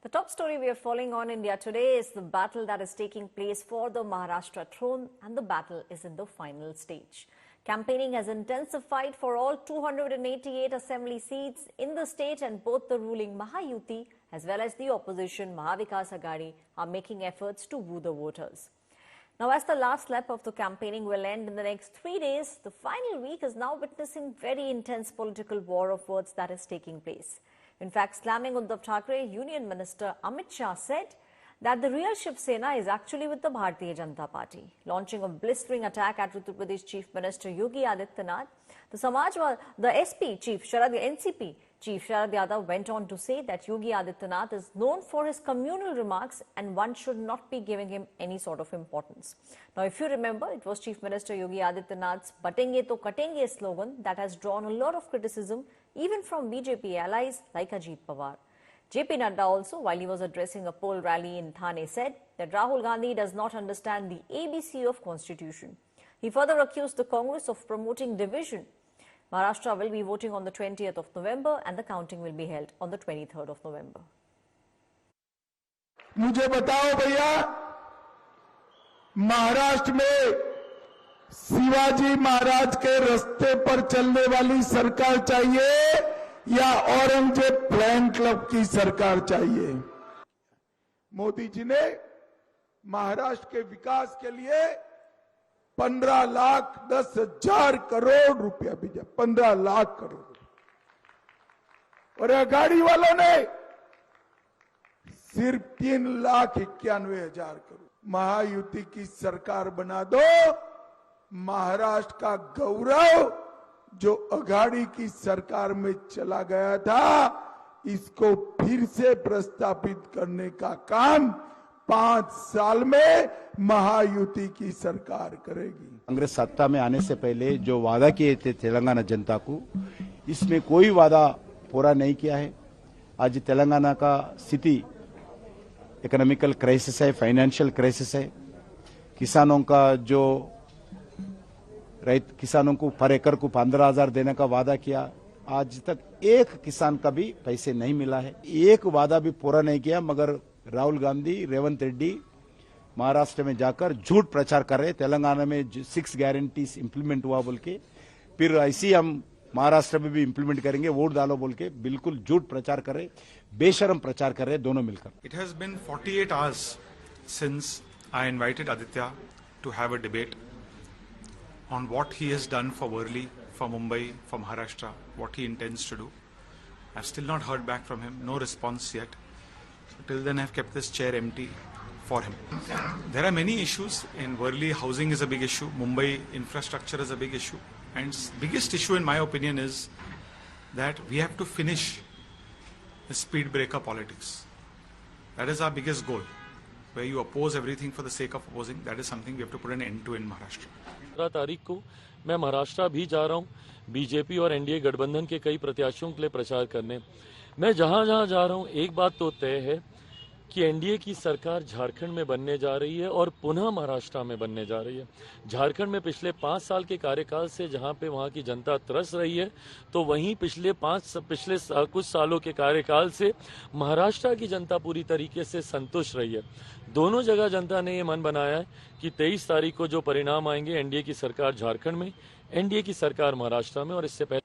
The top story we are following on India Today is the battle that is taking place for the Maharashtra throne, and the battle is in the final stage. Campaigning has intensified for all 288 assembly seats in the state, and both the ruling Mahayuti as well as the opposition Mahavikas Aghadi are making efforts to woo the voters. Now, as the last lap of the campaigning will end in the next 3 days, the final week is now witnessing very intense political war of words that is taking place. In fact, slamming Uddhav Thackeray, Union Minister Amit Shah said that the real Shiv Sena is actually with the Bharatiya Janata Party, launching a blistering attack at Uttar Pradesh Chief Minister Yogi Adityanath. The NCP Chief Sharad Yadav went on to say that Yogi Adityanath is known for his communal remarks and one should not be giving him any sort of importance. Now, if you remember, it was Chief Minister Yogi Adityanath's "Batenge to Katenge" slogan that has drawn a lot of criticism even from BJP allies like Ajit Pawar. JP Nadda also, while he was addressing a poll rally in Thane, said that Rahul Gandhi does not understand the ABC of Constitution. He further accused the Congress of promoting division. Maharashtra will be voting on the 20th of November and the counting will be held on the 23rd of November. मुझे बताओ भैया, महाराष्ट्र में शिवाजी महाराज के रास्ते पर चलने वाली सरकार चाहिए या औरंगजेब फैन क्लब की सरकार चाहिए? मोदी जी ने महाराष्ट्र के विकास के लिए 15,10,000 करोड़ रुपया भेजा, 15 लाख करोड़, और अघाड़ी वालों ने सिर्फ 3,91,000 करोड़। महायुति की सरकार बना दो, महाराष्ट्र का गौरव जो अघाड़ी की सरकार में चला गया था, इसको फिर से प्रस्तापित करने का काम 5 साल में महायुति की सरकार करेगी। कांग्रेस सत्ता में आने से पहले जो वादा किए थे तेलंगाना जनता को, इसमें कोई वादा पूरा नहीं किया है। आज तेलंगाना का स्थिति इकोनॉमिकल क्राइसिस है, फाइनेंशियल क्राइसिस है। किसानों का जो किसानों को पर एकड़ को 15,000 देने का वादा किया, आज तक एक किसान का भी पैसे नहीं मिला है। एक वादा भी पूरा नहीं किया, मगर राहुल गांधी, रेवंत रेड्डी महाराष्ट्र में जाकर झूठ प्रचार कर रहे। तेलंगाना में 6 गारंटीज इंप्लीमेंट हुआ बोल के, फिर ऐसी हम महाराष्ट्र में भी इंप्लीमेंट करेंगे, वोट डालो बोल के बिल्कुल झूठ प्रचार कर रहे, बेशरम प्रचार कर रहे दोनों मिलकर। It has been 48 hours since I invited Aditya to have a debate on what he has done for Worli, for Mumbai, for Maharashtra, what he intends to do. I've still not heard back from him, no response yet. So till then I've kept this chair empty for him. There are many issues. In Worli, housing is a big issue. Mumbai, infrastructure is a big issue. And biggest issue in my opinion is that we have to finish the speed breaker politics. That is our biggest goal. Where you oppose everything for the sake of opposing, that is something we have to put an end to in Maharashtra. 15 तारीख को मैं महाराष्ट्र भी जा रहा हूं, BJP और NDA गठबंधन के कई प्रत्याशियों के लिए प्रचार करने। मैं जहां जहां जा रहा हूं, एक बात तो तय है कि एनडीए की सरकार झारखंड में बनने जा रही है और पुनः महाराष्ट्र में बनने जा रही है। झारखंड में पिछले 5 साल के कार्यकाल से जहां पे वहां की जनता त्रस रही है, तो वहीं पिछले कुछ सालों के कार्यकाल से महाराष्ट्र की जनता पूरी तरीके से संतुष्ट रही है। दोनों जगह जनता ने ये मन बनाया है कि 23 तारीख को जो परिणाम आएंगे, एनडीए की सरकार झारखंड में, एनडीए की सरकार महाराष्ट्र में, और इससे पहले